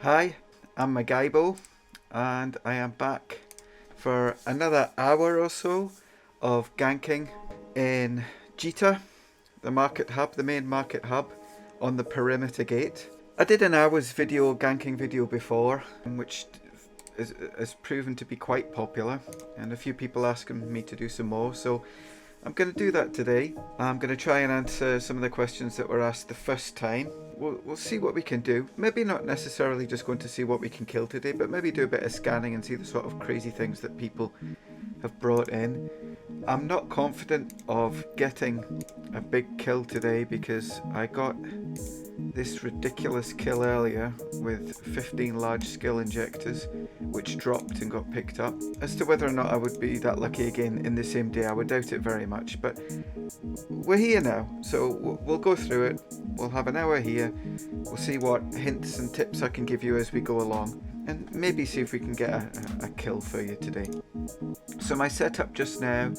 Hi, I'm MacGybo, and I am back for another hour or so of ganking in Jita, the market hub, the main market hub on the perimeter gate. I did an hour's ganking video before, which has proven to be quite popular, and a few people asking me to do some more, so I'm going to do that today. I'm going to try and answer some of the questions that were asked the first time. We'll see what we can do. Maybe not necessarily just going to see what we can kill today, but maybe do a bit of scanning and see the sort of crazy things that people have brought in. I'm not confident of getting a big kill today because I got this ridiculous kill earlier with 15 large skill injectors, which dropped and got picked up. As to whether or not I would be that lucky again in the same day, I would doubt it very much, but we're here now, so we'll go through it. We'll have an hour here. We'll see what hints and tips I can give you as we go along, and maybe see if we can get a kill for you today. So my setup just now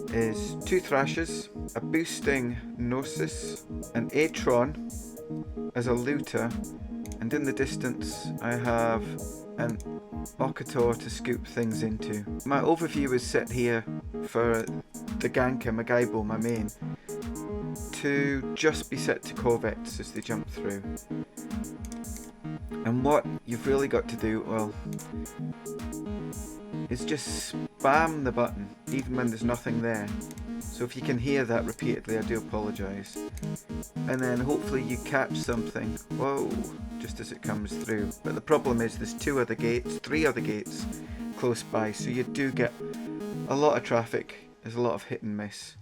is 2 Thrashers, a boosting Gnosis, an Atron as a looter, and in the distance I have an Okator to scoop things into. My overview is set here for the ganker MacGybo, my main, to just be set to corvettes as they jump through. And what you've really got to do, well, is just spam the button even when there's nothing there. So if you can hear that repeatedly, I do apologise. And then hopefully you catch something, whoa, just as it comes through. But the problem is there's 3 other gates close by, so you do get a lot of traffic. There's a lot of hit and miss.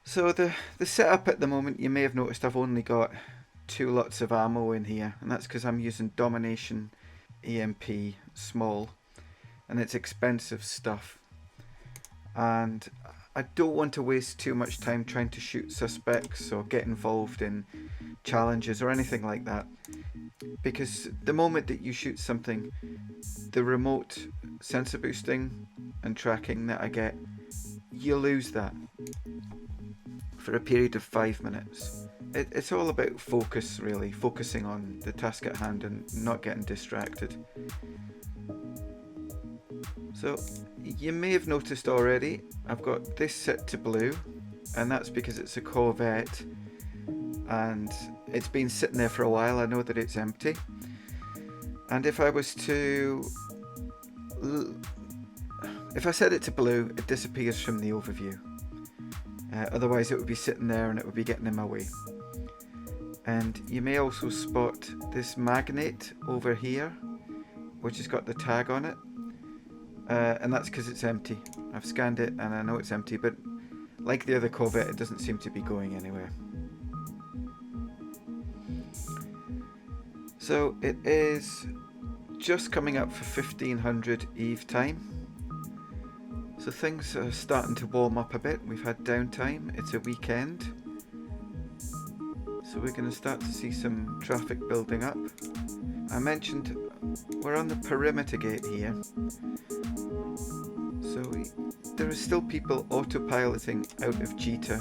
So the setup at the moment, you may have noticed I've only got 2 lots of ammo in here, and that's because I'm using Domination EMP small, and it's expensive stuff. And I don't want to waste too much time trying to shoot suspects or get involved in challenges or anything like that, because the moment that you shoot something, the remote sensor boosting and tracking that I get, you lose that for a period of 5 minutes. It's all about focus, really, focusing on the task at hand and not getting distracted. So you may have noticed already I've got this set to blue, and that's because it's a corvette and it's been sitting there for a while. I know that it's empty, and if I set it to blue, it disappears from the overview. Otherwise it would be sitting there and it would be getting in my way. And you may also spot this magnet over here, which has got the tag on it. And that's because it's empty. I've scanned it and I know it's empty, but like the other corvette, it doesn't seem to be going anywhere. So it is just coming up for 1500 Eve time. So things are starting to warm up a bit. We've had downtime. It's a weekend. So we're going to start to see some traffic building up. I mentioned we're on the perimeter gate here. So there are still people autopiloting out of Jita,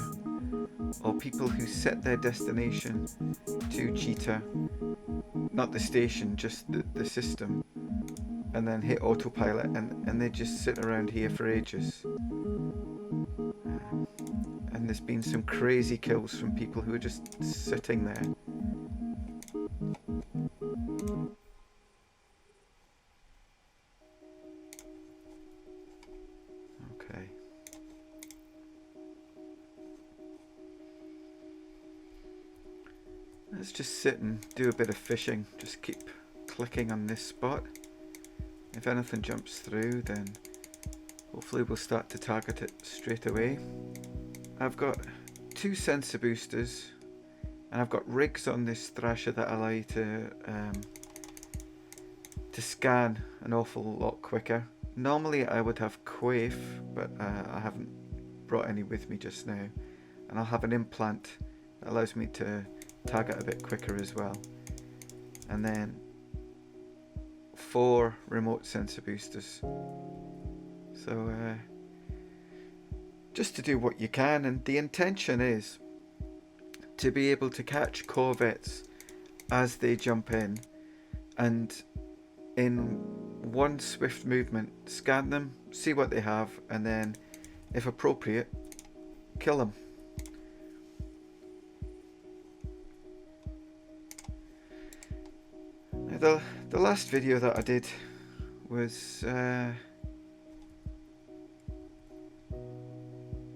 or people who set their destination to Jita, not the station, just the system, and then hit autopilot, and they just sit around here for ages. And there's been some crazy kills from people who are just sitting there. Okay. Let's just sit and do a bit of fishing. Just keep clicking on this spot. If anything jumps through, then hopefully we'll start to target it straight away. I've got 2 sensor boosters, and I've got rigs on this Thrasher that allow you to scan an awful lot quicker. Normally I would have Quaif, but I haven't brought any with me just now, and I'll have an implant that allows me to target a bit quicker as well. And then 4 remote sensor boosters. So just to do what you can, and the intention is to be able to catch corvettes as they jump in, and in one swift movement scan them, see what they have, and then if appropriate kill them. Now the last video that I did was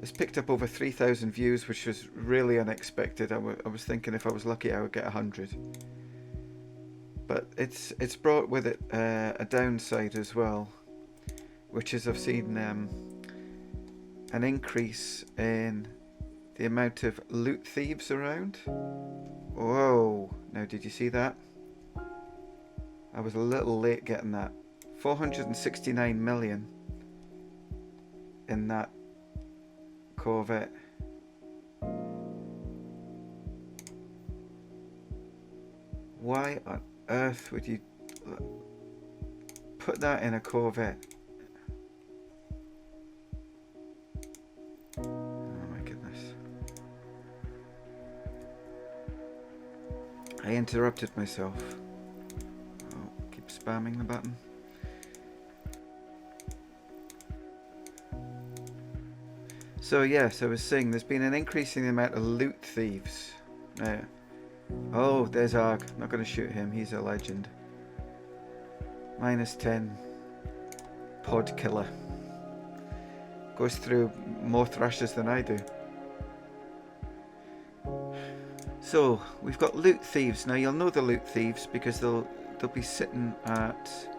it's picked up over 3,000 views, which was really unexpected. I was thinking if I was lucky I would get 100. But it's brought with it a downside as well, which is I've seen an increase in the amount of loot thieves around. Whoa, now did you see that? I was a little late getting that. 469 million in that Corvette. Why on earth would you put that in a Corvette? Oh my goodness. I interrupted myself. Oh, keep spamming the button. So yes, I was saying there's been an increase in the amount of loot thieves. Oh, there's Arg. I'm not going to shoot him. He's a legend. -10. Pod killer. Goes through more thrashers than I do. So we've got loot thieves. Now you'll know the loot thieves because they'll be sitting at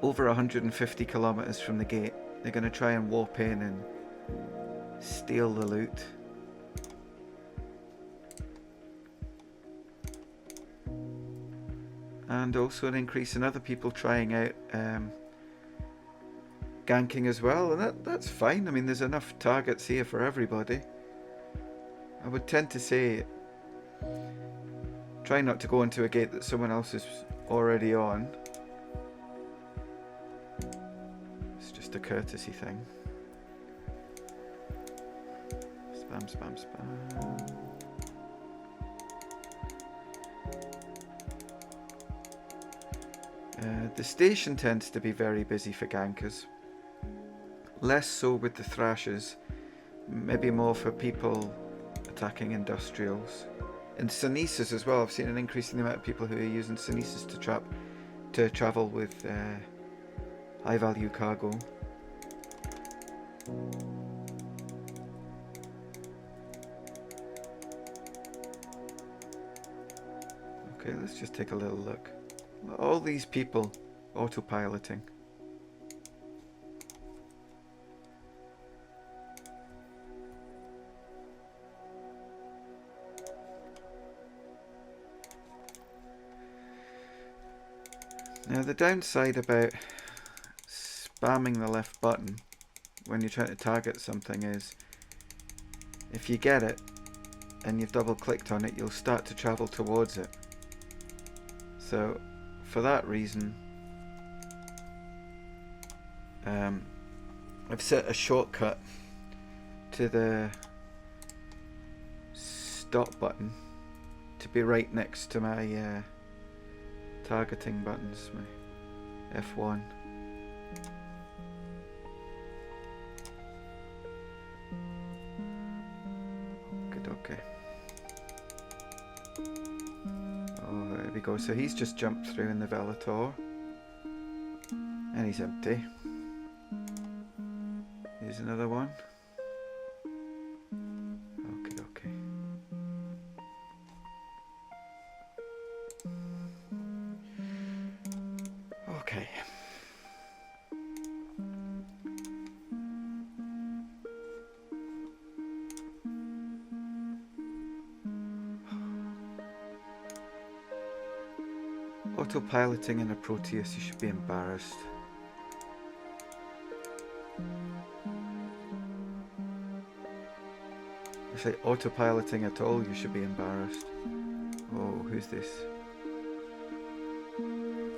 over 150 kilometers from the gate. They're going to try and warp in and steal the loot. And also an increase in other people trying out ganking as well, and that's fine. I mean, there's enough targets here for everybody. I would tend to say try not to go into a gate that someone else is already on. It's just a courtesy thing. Spam, spam, spam. The station tends to be very busy for gankers. Less so with the thrashers. Maybe more for people attacking industrials. And Sineses as well. I've seen an increase in the amount of people who are using Sineses to travel with high value cargo. Okay, let's just take a little look. All these people autopiloting. Now the downside about spamming the left button when you're trying to target something is if you get it and you've double clicked on it, you'll start to travel towards it. So for that reason, I've set a shortcut to the stop button to be right next to my targeting buttons, my F1. Okay. Oh, there we go. So he's just jumped through in the Velotor. And he's empty. Here's another one. Okay, okay. Okay. Autopiloting in a Proteus, you should be embarrassed. I say autopiloting at all, you should be embarrassed. Oh, who's this?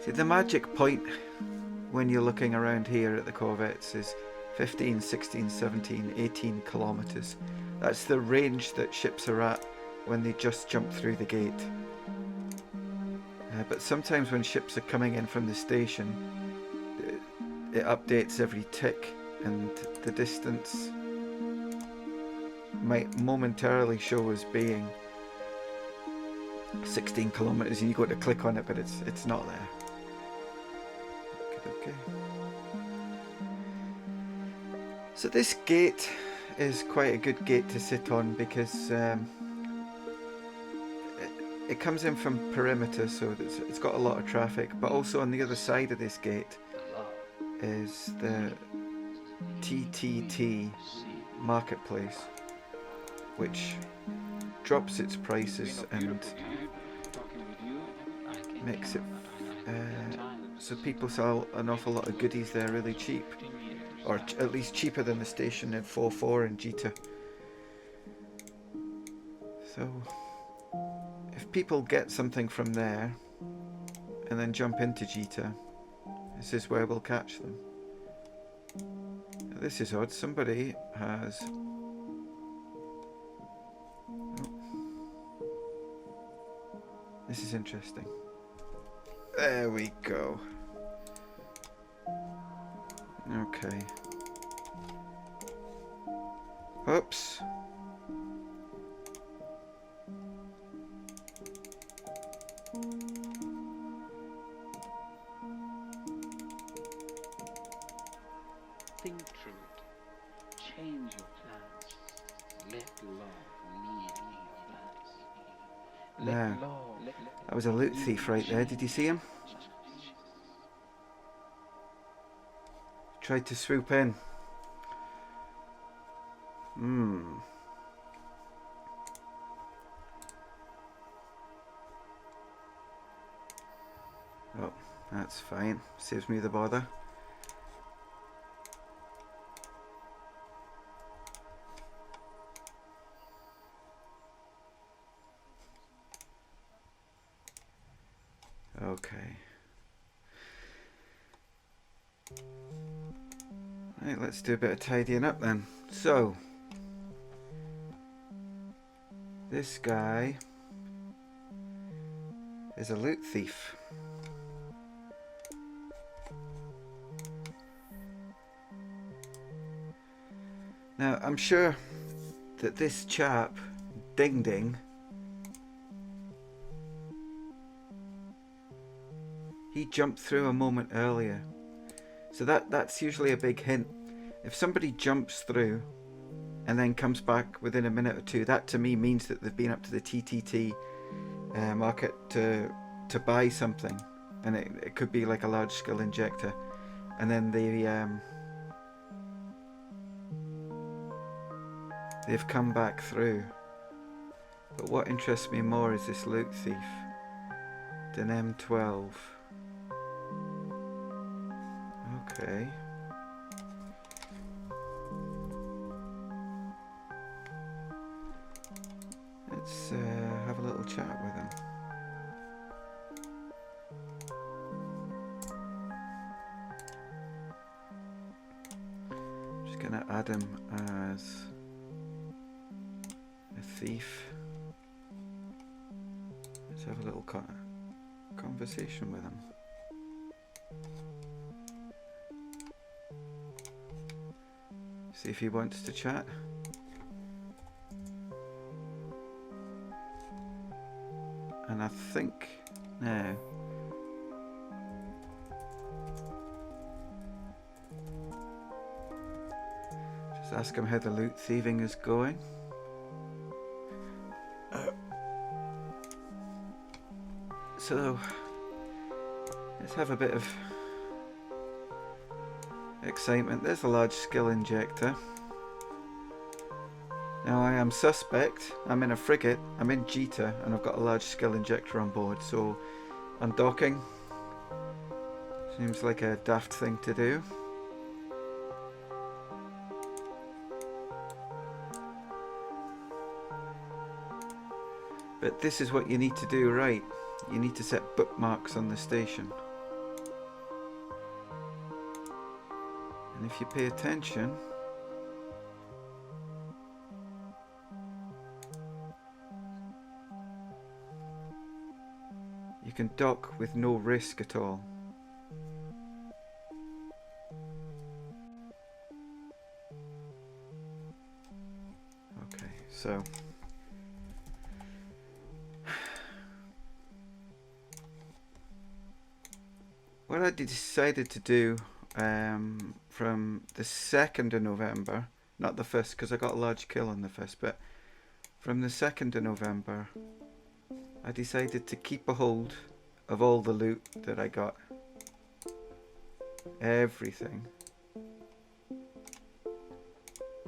See, the magic point when you're looking around here at the Corvettes is 15, 16, 17, 18 kilometers. That's the range that ships are at when they just jump through the gate. But sometimes when ships are coming in from the station, it updates every tick, and the distance might momentarily show as being 16 kilometers, and you go to click on it, but it's not there. Okay. So this gate is quite a good gate to sit on because it comes in from perimeter, so it's got a lot of traffic, but also on the other side of this gate is the TTT marketplace, which drops its prices and makes it so people sell an awful lot of goodies there really cheap, or at least cheaper than the station in 4.4 in Jita. So if people get something from there and then jump into Jita, this is where we'll catch them. Now, this is odd. Somebody has... Oh. This is interesting. There we go. Okay. Oops. Think through it. Change your plans. Let love lead your plans. Now, that was a loot thief right there. Did you see him? Tried to swoop in. Oh, that's fine. Saves me the bother. Okay. Right, let's do a bit of tidying up then. So, this guy is a loot thief. Now, I'm sure that this chap, Ding Ding, he jumped through a moment earlier. So that's usually a big hint. If somebody jumps through and then comes back within a minute or two, that to me means that they've been up to the TTT market to buy something. And it could be like a large skill injector. And then they've come back through. But what interests me more is this loot thief. An M12. Okay. Let's have a little chat with him. Just gonna add him as a thief. Let's have a little conversation with him. See if he wants to chat. And I think now just ask him how the loot thieving is going. So let's have a bit of excitement. There's a large skill injector. Now I am suspect. I'm in a frigate. I'm in Jita, and I've got a large skill injector on board. So undocking seems like a daft thing to do. But this is what you need to do, right? You need to set bookmarks on the station. And if you pay attention, can dock with no risk at all. Okay, so what I decided to do from the 2nd of November, not the 1st because I got a large kill on the 1st, but from the 2nd of November I decided to keep a hold of all the loot that I got. Everything.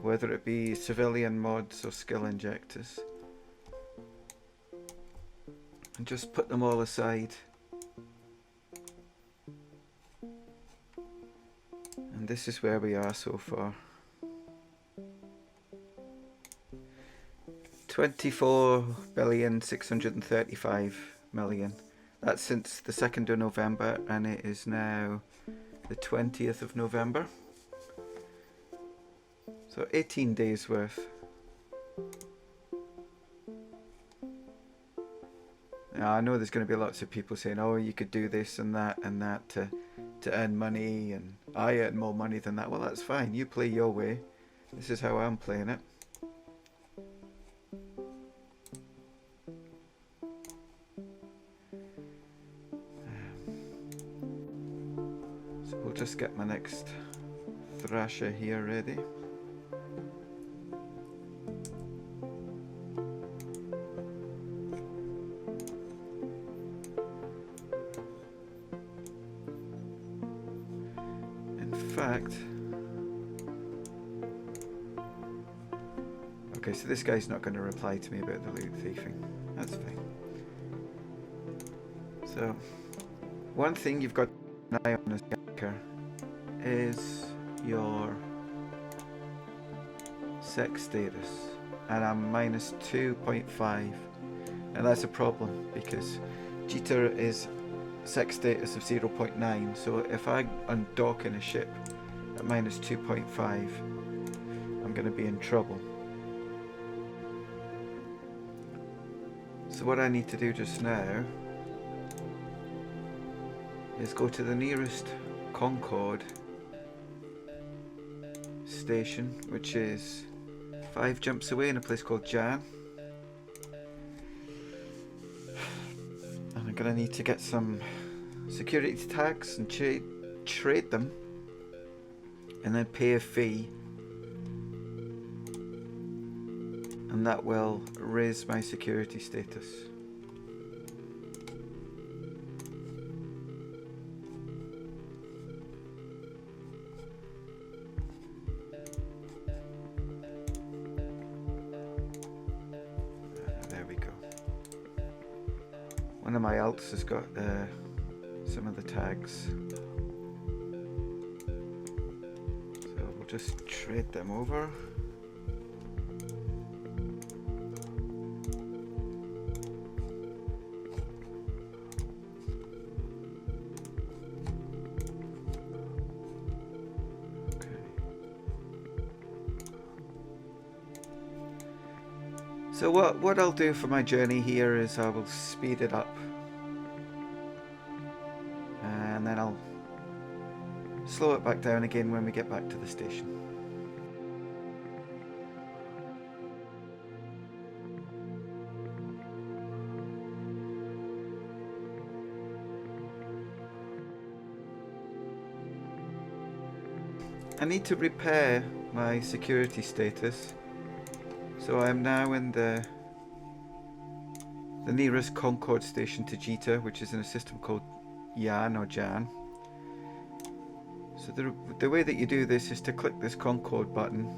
Whether it be civilian mods or skill injectors. And just put them all aside. And this is where we are so far. 24,635,000,000. That's since the 2nd of November, and it is now the 20th of November. So 18 days worth. Now, I know there's going to be lots of people saying, oh, you could do this and that to earn money, and I earn more money than that. Well, that's fine. You play your way. This is how I'm playing it. So we'll just get my next thrasher here ready. Okay, so this guy's not going to reply to me about the loot thieving. That's fine. So, one thing you've got an eye on as ganker is your sex status. And I'm minus 2.5. And that's a problem because Jita is sex status of 0.9. So if I undock in a ship at minus 2.5, I'm going to be in trouble. So what I need to do just now is go to the nearest Concord station, which is 5 jumps away in a place called Jan. And I'm going to need to get some security tags and trade them, and then pay a fee. And that will raise my security status. There we go. One of my alts has got some of the tags. So we'll just trade them over. So what I'll do for my journey here is I will speed it up, and then I'll slow it back down again when we get back to the station. I need to repair my security status. So I am now in the nearest Concord station to Jita, which is in a system called Jan or Jan. So the way that you do this is to click this Concord button,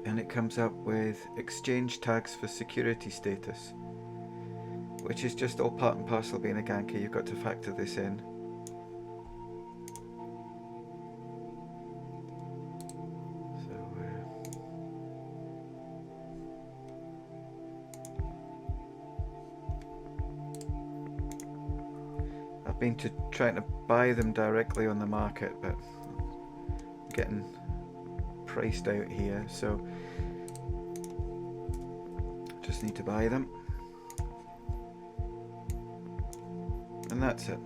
and it comes up with exchange tags for security status, which is just all part and parcel of being a ganker. You've got to factor this in. Been trying to buy them directly on the market, but getting priced out here, so just need to buy them. and that's it.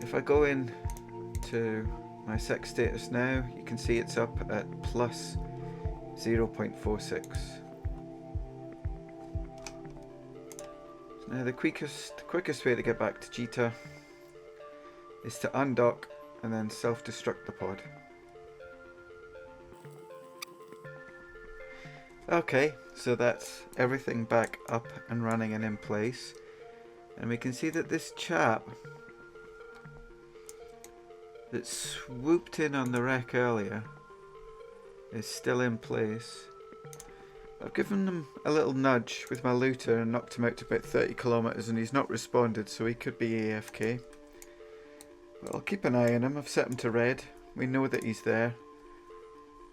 If I go in to my sex status now, you can see it's up at plus 0.46. Now the quickest way to get back to Jita is to undock and then self-destruct the pod. Okay, so that's everything back up and running and in place. And we can see that this chap that swooped in on the wreck earlier is still in place. I've given him a little nudge with my looter and knocked him out to about 30 kilometers, and he's not responded, so he could be AFK. But I'll keep an eye on him. I've set him to red. We know that he's there,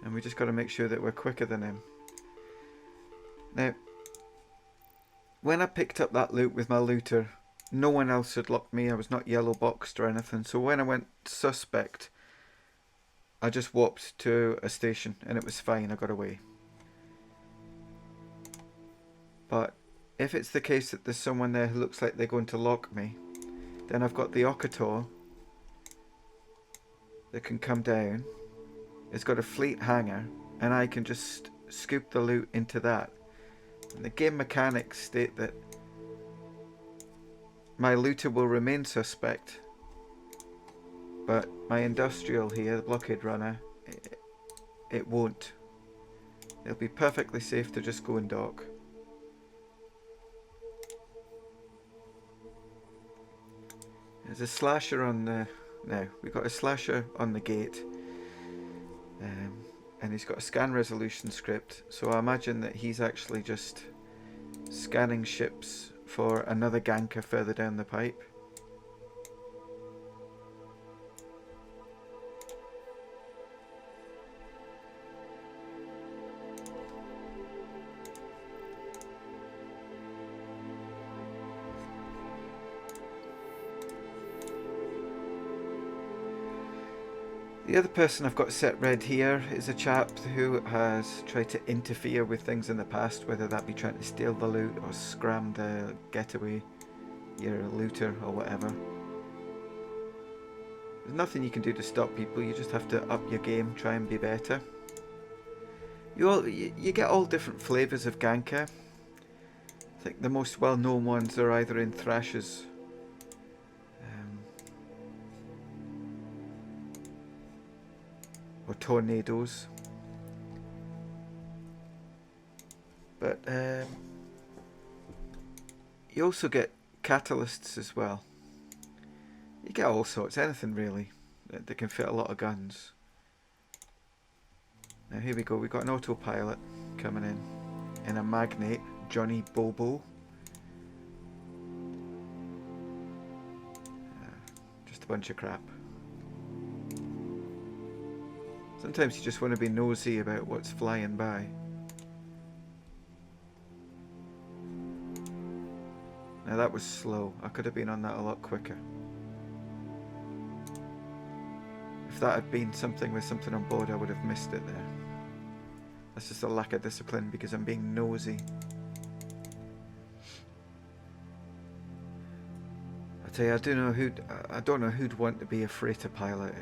and we just got to make sure that we're quicker than him. Now, when I picked up that loot with my looter, no one else had locked me. I was not yellow boxed or anything. So when I went suspect, I just warped to a station and it was fine. I got away. But if it's the case that there's someone there who looks like they're going to lock me, then I've got the Okator that can come down. It's got a fleet hangar and I can just scoop the loot into that. And the game mechanics state that my looter will remain suspect, but my industrial here, the blockade runner, it won't. It'll be perfectly safe to just go and dock. There's a slasher on the... No, we've got a slasher on the gate. And he's got a scan resolution script, so I imagine that he's actually just scanning ships for another ganker further down the pipe. The other person I've got set red here is a chap who has tried to interfere with things in the past, whether that be trying to steal the loot or scram the getaway, your looter or whatever. There's nothing you can do to stop people, you just have to up your game, try and be better. You get all different flavours of ganker. I think the most well known ones are either in Thrash's or tornadoes, but you also get catalysts as well. You get all sorts, anything really that can fit a lot of guns. Now here we go, we've got an autopilot coming in a magnate, Johnny Bobo. Just a bunch of crap. Sometimes you just want to be nosy about what's flying by. Now that was slow. I could have been on that a lot quicker. If that had been something with something on board, I would have missed it there. That's just a lack of discipline because I'm being nosy. I tell you, I don't know who'd want to be a freighter pilot.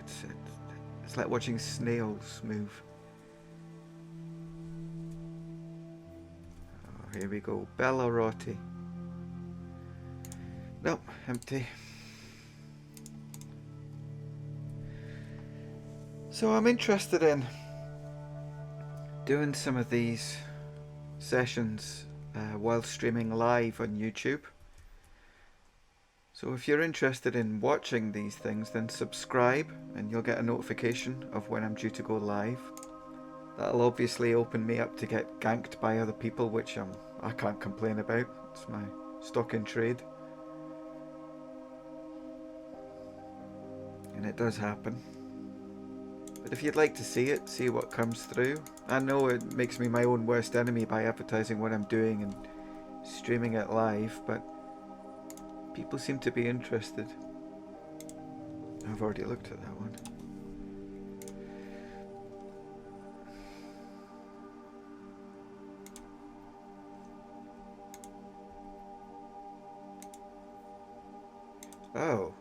It's like watching snails move. Oh, here we go. Bellaroti. Nope, empty. So I'm interested in doing some of these sessions while streaming live on YouTube. So if you're interested in watching these things, then subscribe and you'll get a notification of when I'm due to go live. That'll obviously open me up to get ganked by other people, which I can't complain about. It's my stock in trade. And it does happen. But if you'd like to see it, see what comes through. I know it makes me my own worst enemy by advertising what I'm doing and streaming it live, but people seem to be interested. I've already looked at that one. Oh.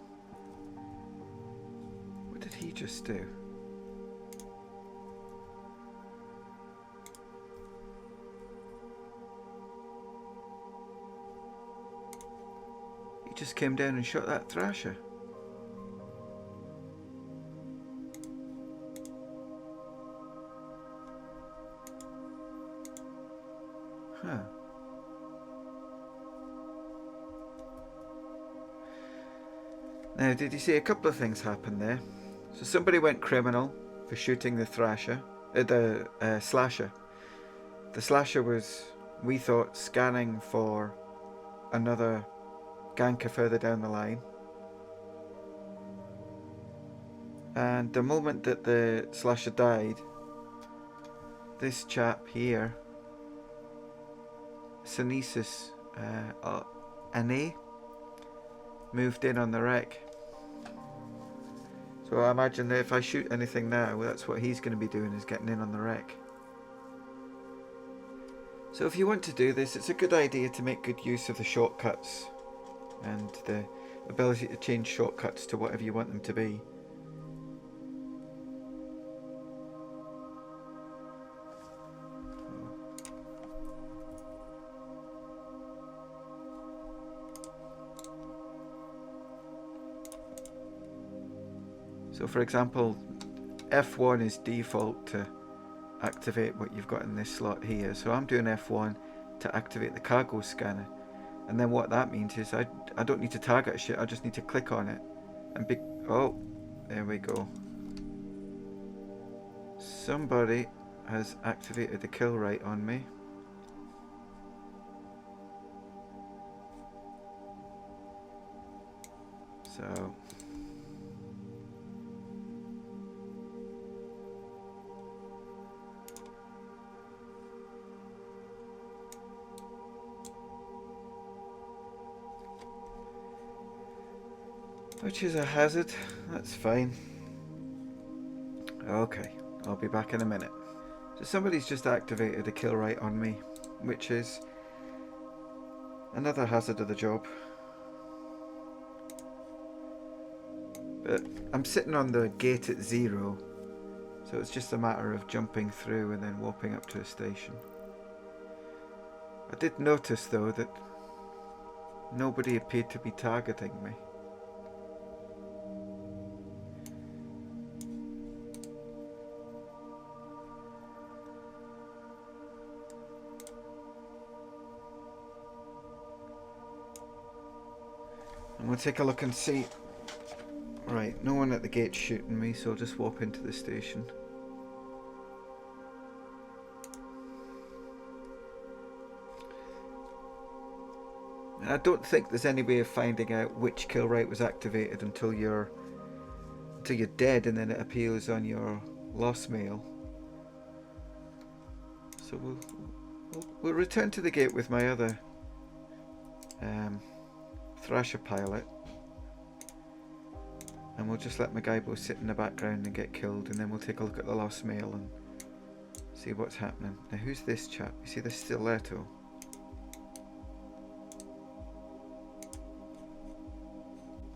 What did he just do? He just came down and shot that thrasher. Huh. Now, did you see a couple of things happen there? So somebody went criminal for shooting the thrasher, the slasher. The slasher was, we thought, scanning for another ganker further down the line. And the moment that the slasher died, this chap here, Synesis Ane, moved in on the wreck. So I imagine that if I shoot anything now, that's what he's going to be doing, is getting in on the wreck. So if you want to do this, it's a good idea to make good use of the shortcuts and the ability to change shortcuts to whatever you want them to be. So for example, F1 is default to activate what you've got in this slot here. So I'm doing F1 to activate the cargo scanner. And then what that means is I don't need to target shit, I just need to click on it. And oh, there we go. Somebody has activated the kill rate on me. So which is a hazard, that's fine. Okay, I'll be back in a minute. So somebody's just activated a kill rate on me, which is another hazard of the job. But I'm sitting on the gate at 0, so it's just a matter of jumping through and then warping up to a station. I did notice though that nobody appeared to be targeting me. And we'll take a look and see. Right, no one at the gate shooting me, so I'll just warp into the station. And I don't think there's any way of finding out which kill rate was activated until you're dead, and then it appears on your loss mail. So we'll return to the gate with my other Thrasher pilot, and we'll just let MacGybo sit in the background and get killed, and then we'll take a look at the lost mail and see what's happening. Now who's this chap? You see this stiletto?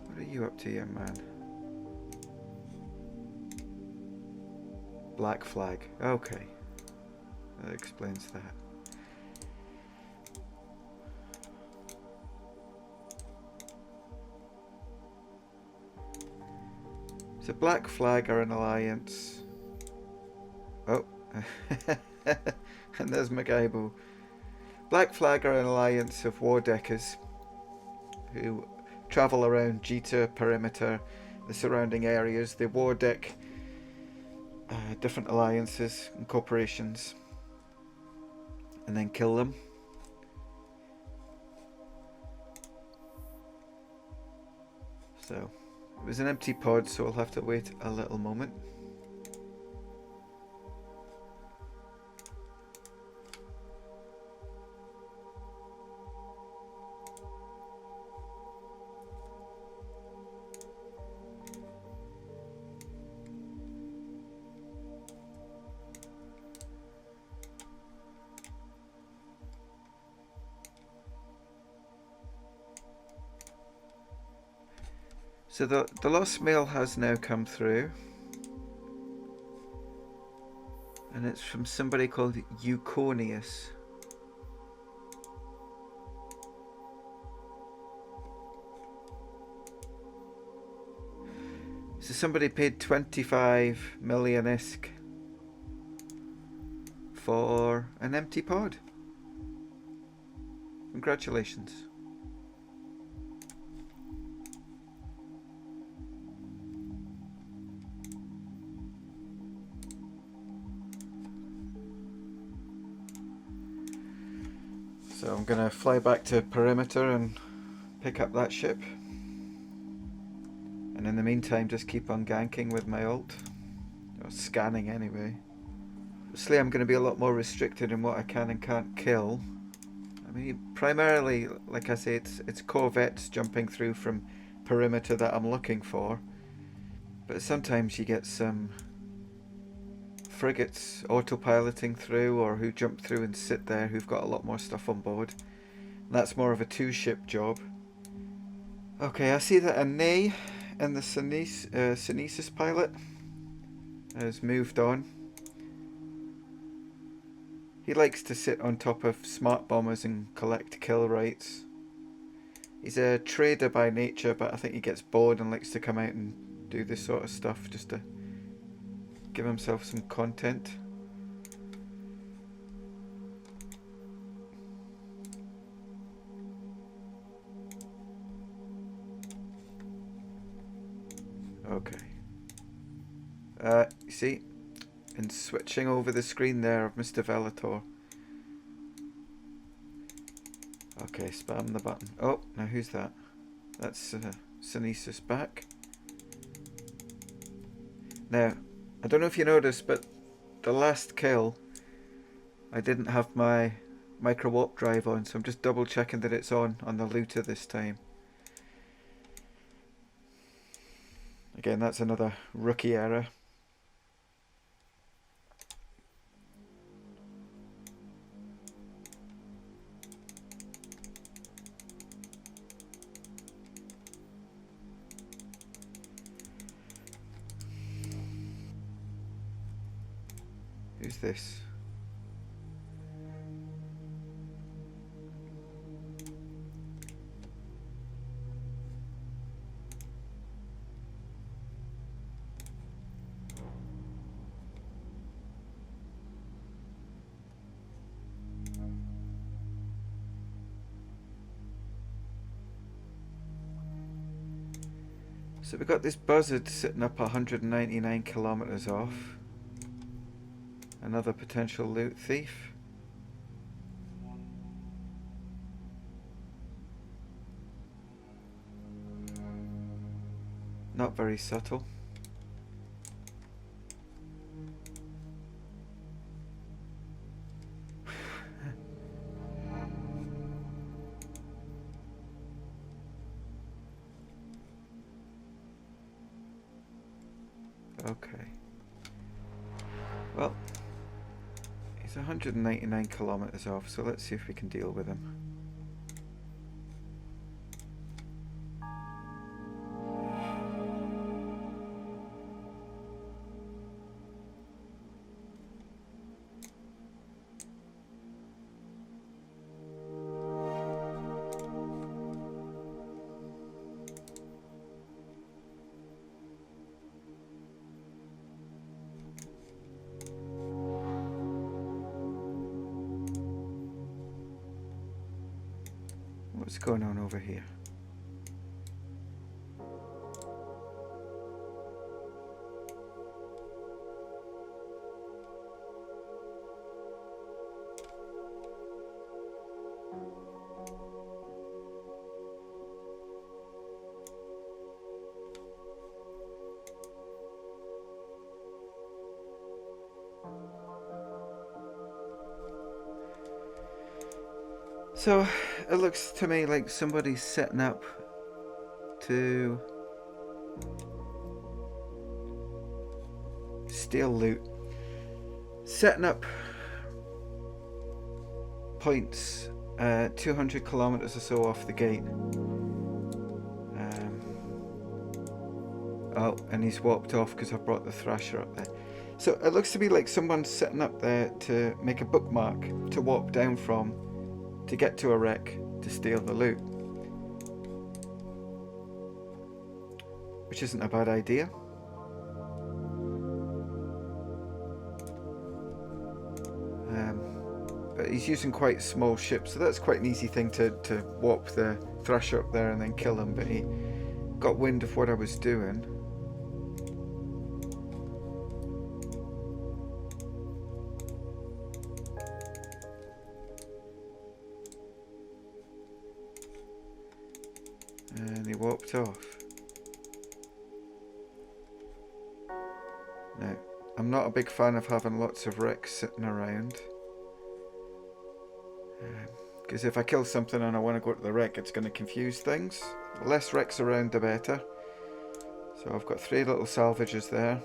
What are you up to, young man? Black flag. Okay, that explains that. So Black Flag are an alliance. Oh, and there's MacGybo. Black Flag are an alliance of war deckers who travel around Jita perimeter, the surrounding areas. They war deck different alliances and corporations and then kill them. So it was an empty pod, so I'll have to wait a little moment. So the lost mail has now come through. And it's from somebody called Euconius. So somebody paid 25 million ISK for an empty pod. Congratulations. So I'm gonna fly back to perimeter and pick up that ship. And in the meantime, just keep on ganking with my ult. Or scanning anyway. Obviously, I'm going to be a lot more restricted in what I can and can't kill. I mean, primarily, like I say, it's corvettes jumping through from perimeter that I'm looking for. But sometimes you get some frigates autopiloting through, or who jump through and sit there, who've got a lot more stuff on board. That's more of a two-ship job. Okay, I see that a Nay and the Synesis pilot has moved on. He likes to sit on top of smart bombers and collect kill rates. He's a trader by nature, but I think he gets bored and likes to come out and do this sort of stuff just to give himself some content. Okay. You see, in switching over the screen there of Mr. Velator. Okay, spam the button. Oh, now who's that? That's Synesis back. Now, I don't know if you noticed, but the last kill, I didn't have my micro warp drive on, so I'm just double checking that it's on the looter this time. Again, that's another rookie error. Who's this? So we've got this buzzard sitting up 199 kilometers off. Another potential loot thief. Not very subtle. Okay. Well, he's 199 kilometers off, so let's see if we can deal with him. What's going on over here? So it looks to me like somebody's setting up to steal loot. Setting up points 200 kilometers or so off the gate. Oh, and he's walked off because I brought the thrasher up there. So it looks to be like someone's sitting up there to make a bookmark to walk down from to get to a wreck to steal the loot. Which isn't a bad idea. But he's using quite small ships, so that's quite an easy thing to warp the thrasher up there and then kill him, but he got wind of what I was doing. And he warped off. Now, I'm not a big fan of having lots of wrecks sitting around. Because if I kill something and I want to go to the wreck, it's going to confuse things. The less wrecks around, the better. So I've got 3 little salvages there.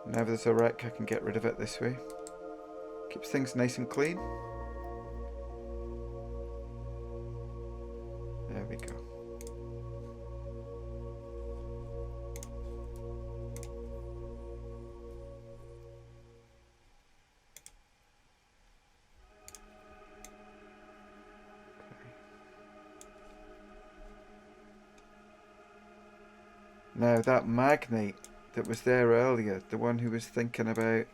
Whenever there's a wreck, I can get rid of it this way. Keeps things nice and clean. There we go. Now that magnate that was there earlier, the one who was thinking about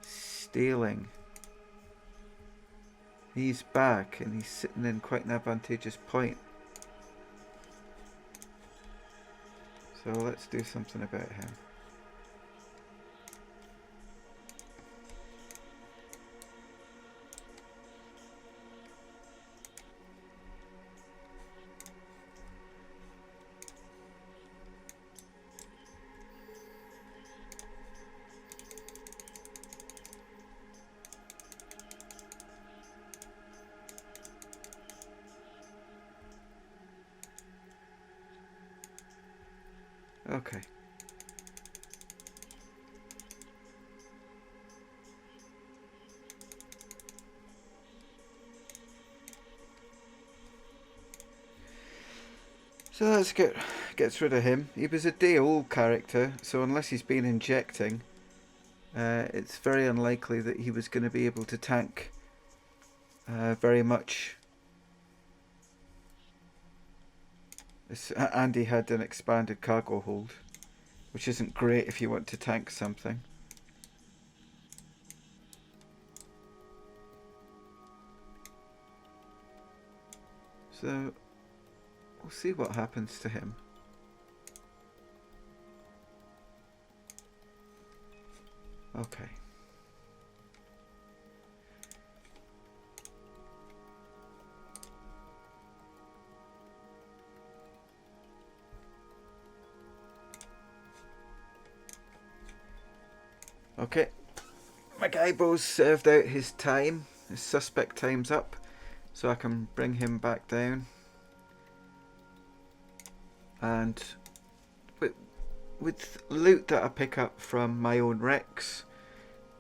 stealing, he's back and he's sitting in quite an advantageous point. So let's do something about him. Okay. So let's gets rid of him. He was a day old character, so unless he's been injecting, it's very unlikely that he was going to be able to tank very much. Andy had an expanded cargo hold, which isn't great if you want to tank something. So we'll see what happens to him. Okay. Okay, MacGybo's served out his time. His suspect time's up, so I can bring him back down. And with loot that I pick up from my own wrecks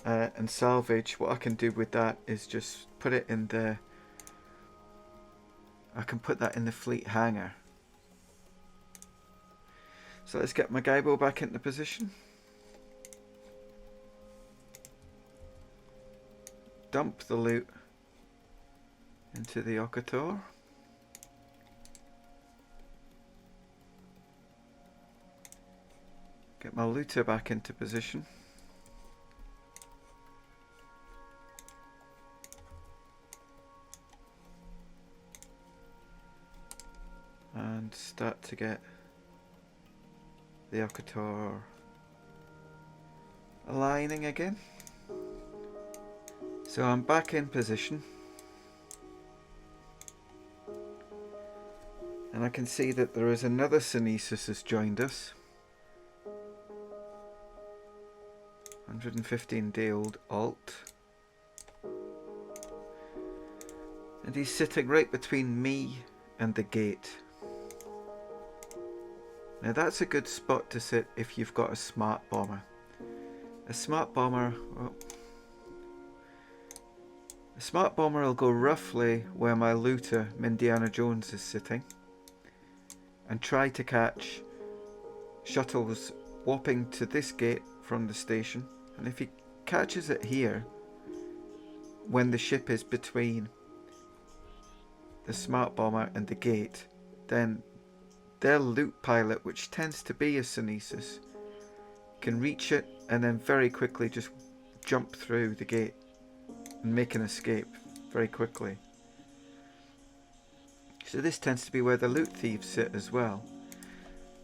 and salvage, what I can do with that is just put it in the... I can put that in the fleet hangar. So let's get MacGybo back into position. Dump the loot into the Okator. Get my looter back into position. And start to get the Okator aligning again. So I'm back in position, and I can see that there is another Synesis has joined us. 115-day-old alt, and he's sitting right between me and the gate. Now that's a good spot to sit if you've got a smart bomber. A smart bomber, well, a smart bomber will go roughly where my looter, Indiana Jones, is sitting. and try to catch shuttles warping to this gate from the station. And if he catches it here, when the ship is between the smart bomber and the gate, then their loot pilot, which tends to be a Sunesis, can reach it and then very quickly just jump through the gate and make an escape very quickly. So this tends to be where the loot thieves sit as well.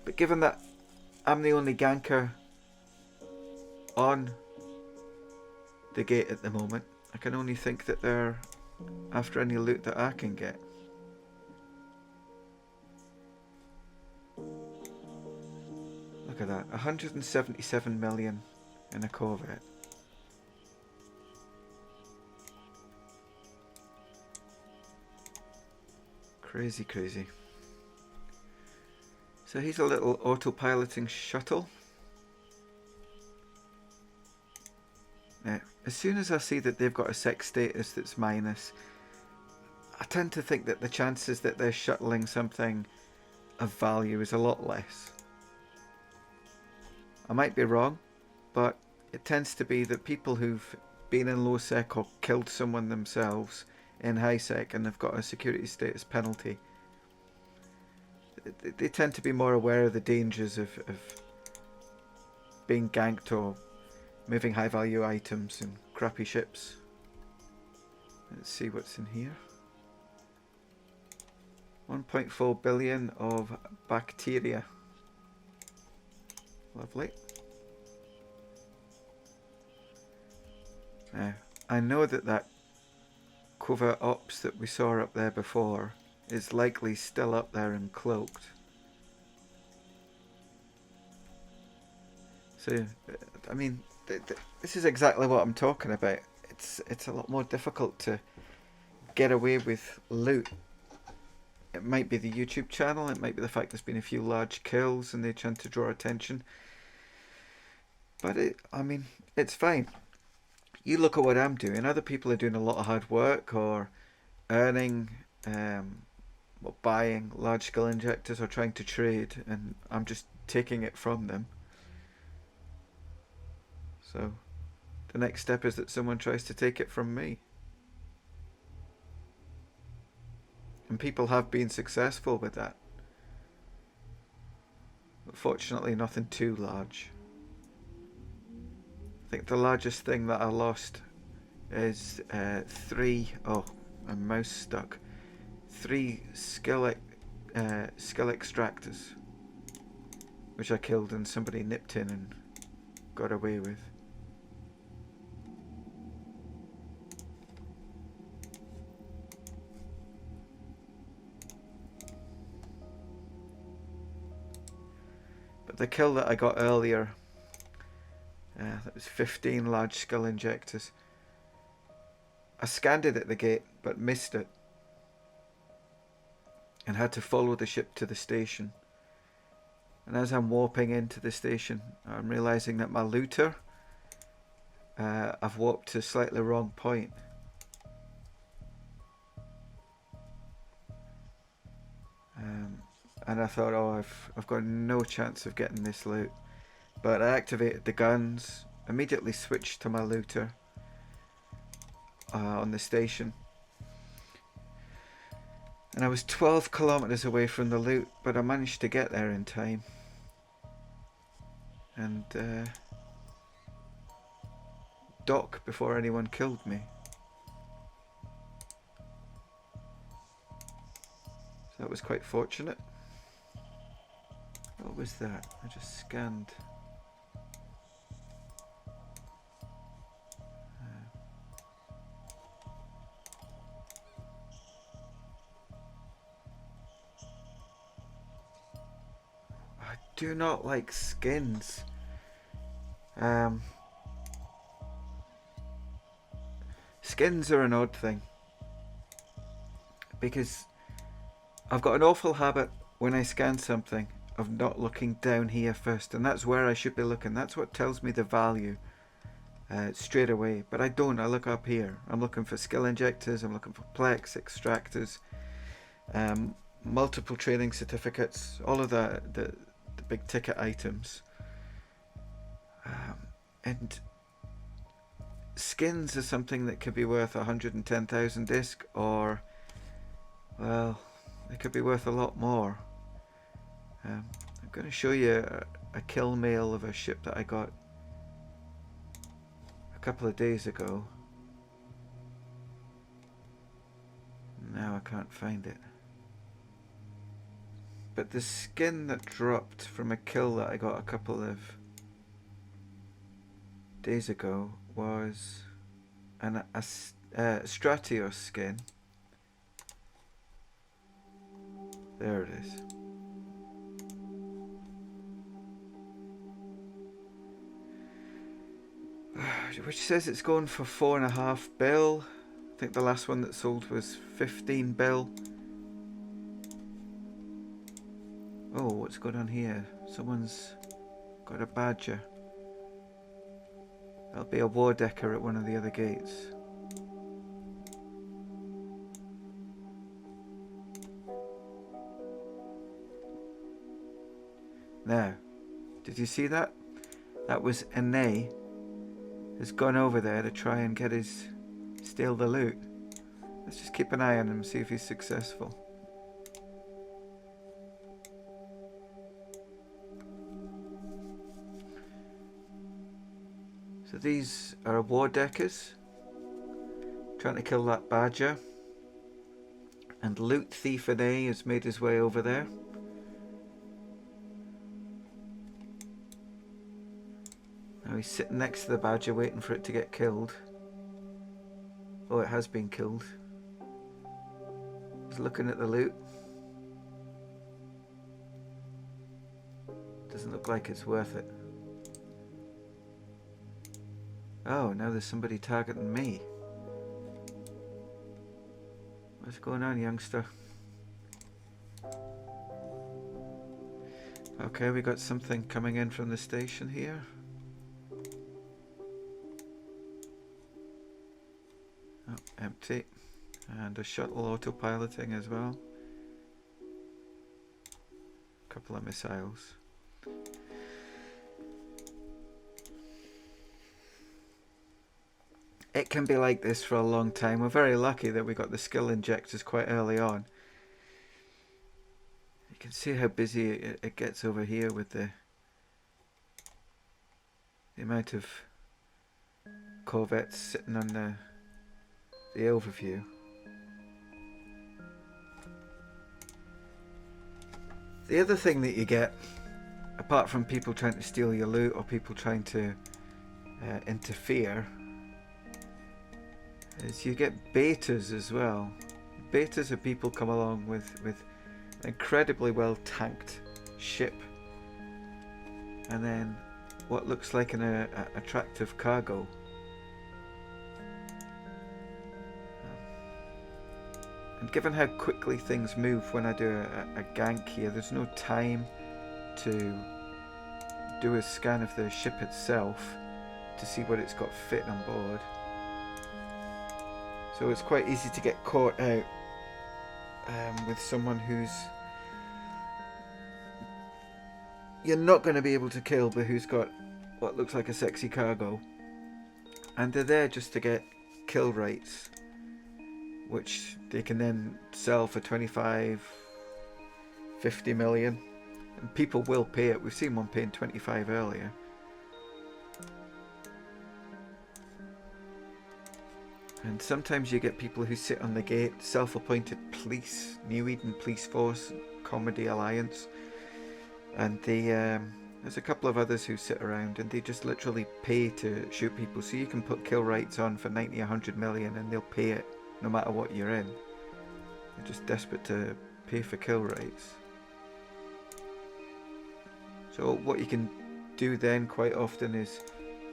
But given that I'm the only ganker on the gate at the moment, I can only think that they're after any loot that I can get. Look at that, 177 million in a Corvette. Crazy, crazy. So he's a little autopiloting shuttle. Now, as soon as I see that they've got a sex status that's minus, I tend to think that the chances that they're shuttling something of value is a lot less. I might be wrong, but it tends to be that people who've been in low sec or killed someone themselves in high sec and have got a security status penalty, they tend to be more aware of the dangers of being ganked or moving high value items and crappy ships. Let's see what's in here. 1.4 billion of bacteria. Lovely. Now, I know that covert ops that we saw up there before is likely still up there and cloaked. So, I mean, this is exactly what I'm talking about. It's a lot more difficult to get away with loot. It might be the YouTube channel, it might be the fact there's been a few large kills and they're trying to draw attention. But I mean, it's fine. You look at what I'm doing. Other people are doing a lot of hard work or earning, or buying large skill injectors or trying to trade, and I'm just taking it from them. So the next step is that someone tries to take it from me. And people have been successful with that. But fortunately nothing too large. I think the largest thing that I lost is I'm mouse stuck. 3 skill extractors, which I killed and somebody nipped in and got away with. But the kill that I got earlier, that was 15 large skill injectors. I scanned it at the gate but missed it and had to follow the ship to the station. And as I'm warping into the station, I'm realizing that my looter, I've warped to a slightly wrong point. And I thought, oh, I've got no chance of getting this loot. But I activated the guns, immediately switched to my looter on the station. And I was 12 kilometers away from the loot, but I managed to get there in time. And dock before anyone killed me. So that was quite fortunate. What was that? I just scanned. I do not like skins. Skins are an odd thing. Because I've got an awful habit when I scan something of not looking down here first, and that's where I should be looking. That's what tells me the value straight away, but I don't. I look up here. I'm looking for skill injectors, I'm looking for plex extractors. multiple training certificates, all of the big ticket items. And skins are something that could be worth 110,000 disc, or, well, they could be worth a lot more. I'm going to show you a kill mail of a ship that I got a couple of days ago. Now I can't find it. But the skin that dropped from a kill that I got a couple of days ago was a Stratios skin. There it is. Which says it's going for 4.5 bill. I think the last one that sold was 15 bill. Oh, what's going on here? Someone's got a badger. There'll be a war decker at one of the other gates. Now, did you see that? That was Ine has gone over there to try and steal the loot. Let's just keep an eye on him, see if he's successful. So these are war deckers trying to kill that badger, and Loot Thief Ine has made his way over there. Now he's sitting next to the badger waiting for it to get killed. Oh, it has been killed. He's looking at the loot. Doesn't look like it's worth it. Oh, now there's somebody targeting me. What's going on, youngster? Okay, we got something coming in from the station here. Oh, empty. And a shuttle autopiloting as well. A couple of missiles. It can be like this for a long time. We're very lucky that we got the skill injectors quite early on. You can see how busy it gets over here with the amount of corvettes sitting on the overview. The other thing that you get, apart from people trying to steal your loot or people trying to interfere, is you get betas as well. Betas are people come along with an incredibly well tanked ship, and then what looks like an attractive cargo. And given how quickly things move when I do a gank here, there's no time to do a scan of the ship itself to see what it's got fit on board. So it's quite easy to get caught out with someone who's you're not going to be able to kill, but who's got what looks like a sexy cargo. And they're there just to get kill rates, which they can then sell for 25, 50 million. And people will pay it. We've seen one paying 25 earlier. And sometimes you get people who sit on the gate, self-appointed police, New Eden Police Force, Comedy Alliance, and there's a couple of others who sit around and they just literally pay to shoot people. So you can put kill rates on for 90, 100 million and they'll pay it no matter what you're in. They're just desperate to pay for kill rates. So what you can do then quite often is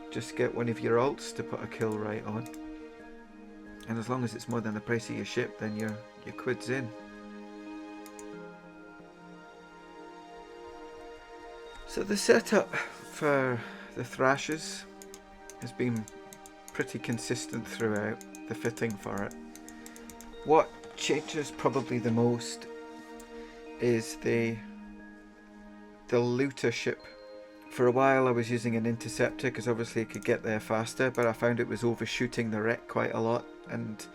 just get one of your alts to put a kill rate on. And as long as it's more than the price of your ship, then your quid's in. So the setup for the Thrashers has been pretty consistent throughout, the fitting for it. What changes probably the most is the looter ship. For a while I was using an interceptor because obviously it could get there faster, but I found it was overshooting the wreck quite a lot, and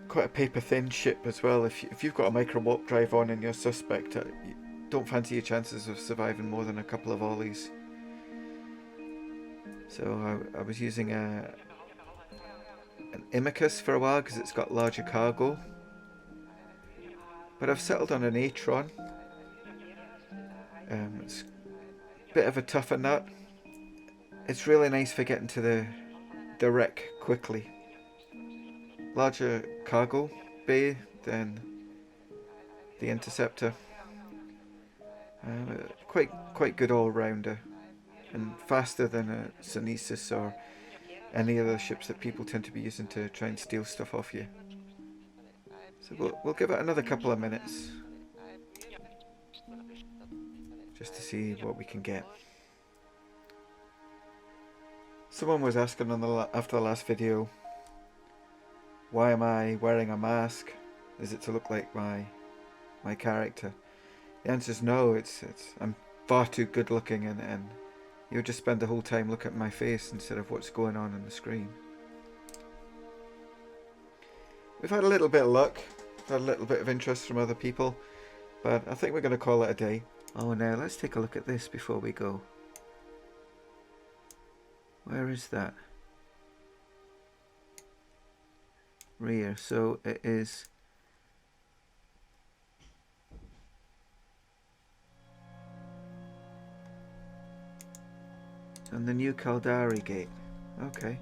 quite a paper thin ship as well. If you've got a micro warp drive on and you're suspect, you don't fancy your chances of surviving more than a couple of ollies. So I was using an Imicus for a while because it's got larger cargo, but I've settled on an Atron. It's a bit of a tougher nut. It's really nice for getting to the wreck quickly. Larger cargo bay than the Interceptor. Quite good all-rounder, and faster than a Sunesis or any other ships that people tend to be using to try and steal stuff off you. So we'll give it another couple of minutes just to see what we can get. Someone was asking after the last video, why am I wearing a mask? Is it to look like my character? The answer is no. I'm far too good looking, and you'll just spend the whole time looking at my face instead of what's going on the screen. We've had a little bit of luck, had a little bit of interest from other people, but I think we're going to call it a day. Oh, now let's take a look at this before we go. Where is that? Rear. So it is on the new Caldari gate. Okay.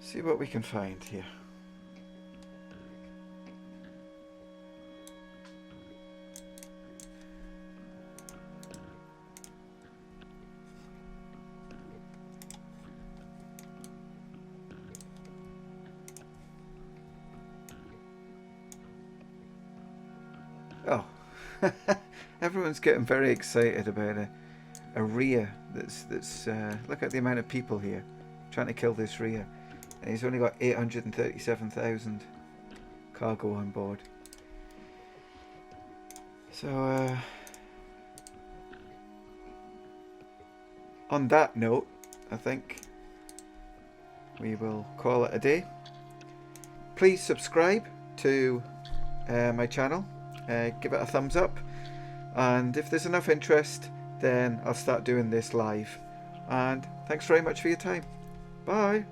See what we can find here. Oh, everyone's getting very excited about a Rhea that's look at the amount of people here trying to kill this Rhea, and he's only got 837,000 cargo on board. So on that note, I think we will call it a day. Please subscribe to my channel. Give it a thumbs up, and if there's enough interest, then I'll start doing this live. And thanks very much for your time. Bye.